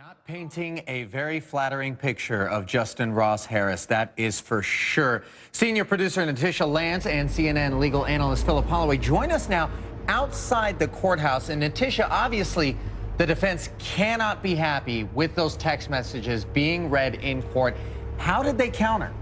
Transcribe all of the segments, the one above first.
Not painting a very flattering picture of Justin Ross Harris, that is for sure. Senior producer Natisha Lance and CNN legal analyst Philip Holloway join us now outside the courthouse. And Natisha, obviously, the defense cannot be happy with those text messages being read in court. How did they counter?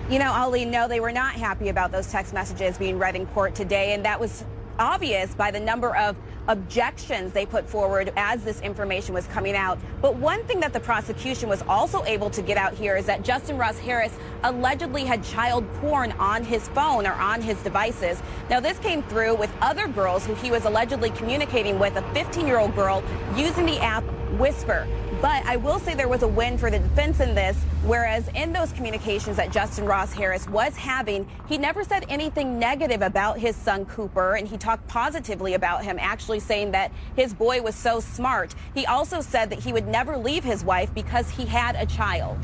You know, Ali, no, they were not happy about those text messages being read in court today, and that was obvious by the number of objections they put forward as this information was coming out. But one thing that the prosecution was also able to get out here is that Justin Ross Harris allegedly had child porn on his phone or on his devices. Now, this came through with other girls who he was allegedly communicating with, a 15-year-old girl using the app Whisper. But I will say there was a win for the defense in this, whereas in those communications that Justin Ross Harris was having, he never said anything negative about his son Cooper, and he talked positively about him, actually saying that his boy was so smart. He also said that he would never leave his wife because he had a child.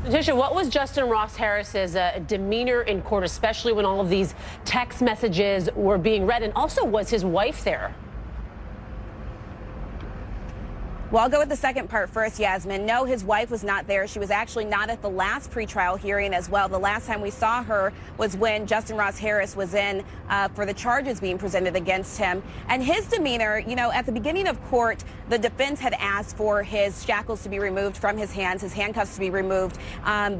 Natisha, what was Justin Ross Harris's demeanor in court, especially when all of these text messages were being read? And also, was his wife there? Well, I'll go with the second part first, Yasmin. No, his wife was not there. She was actually not at the last pretrial hearing as well. The last time we saw her was when Justin Ross Harris was in for the charges being presented against him. And his demeanor, you know, at the beginning of court, the defense had asked for his shackles to be removed from his hands, his handcuffs to be removed.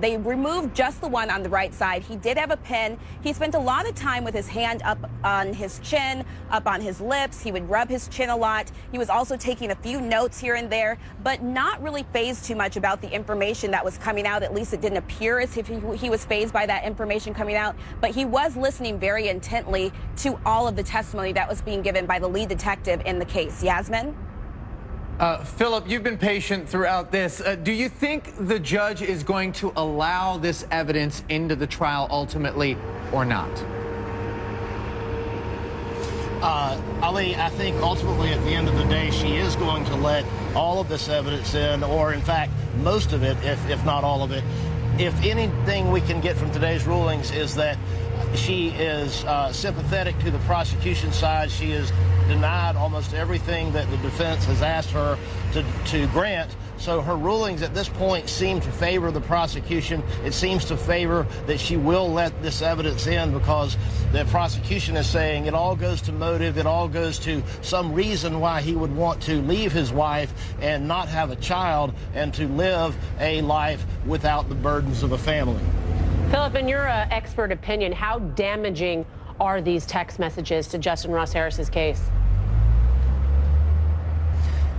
They removed just the one on the right side. He did have a pen. He spent a lot of time with his hand up on his chin, up on his lips. He would rub his chin a lot. He was also taking a few notes here and there, but not really fazed too much about the information that was coming out. At least it didn't appear as if he was fazed by that information coming out, but he was listening very intently to all of the testimony that was being given by the lead detective in the case. Yasmin? Philip, you've been patient throughout this. Do you think the judge is going to allow this evidence into the trial ultimately or not? Ali, I think ultimately at the end of the day, she is going to let all of this evidence in, or in fact, most of it, if not all of it. If anything we can get from today's rulings is that she is sympathetic to the prosecution side. She has denied almost everything that the defense has asked her to grant. So her rulings at this point seem to favor the prosecution. It seems to favor that she will let this evidence in because the prosecution is saying it all goes to motive. It all goes to some reason why he would want to leave his wife and not have a child and to live a life without the burdens of a family. Philip, in your expert opinion, how damaging are these text messages to Justin Ross Harris's case?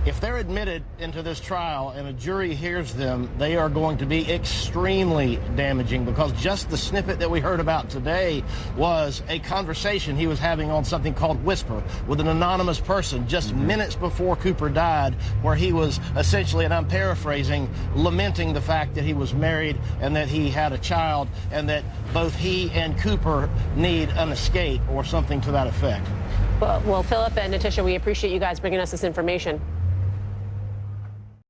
If they're admitted into this trial and a jury hears them, they are going to be extremely damaging because just the snippet that we heard about today was a conversation he was having on something called Whisper with an anonymous person just minutes before Cooper died, where he was essentially, and I'm paraphrasing, lamenting the fact that he was married and that he had a child and that both he and Cooper need an escape or something to that effect. Well, Philip and Natisha, we appreciate you guys bringing us this information.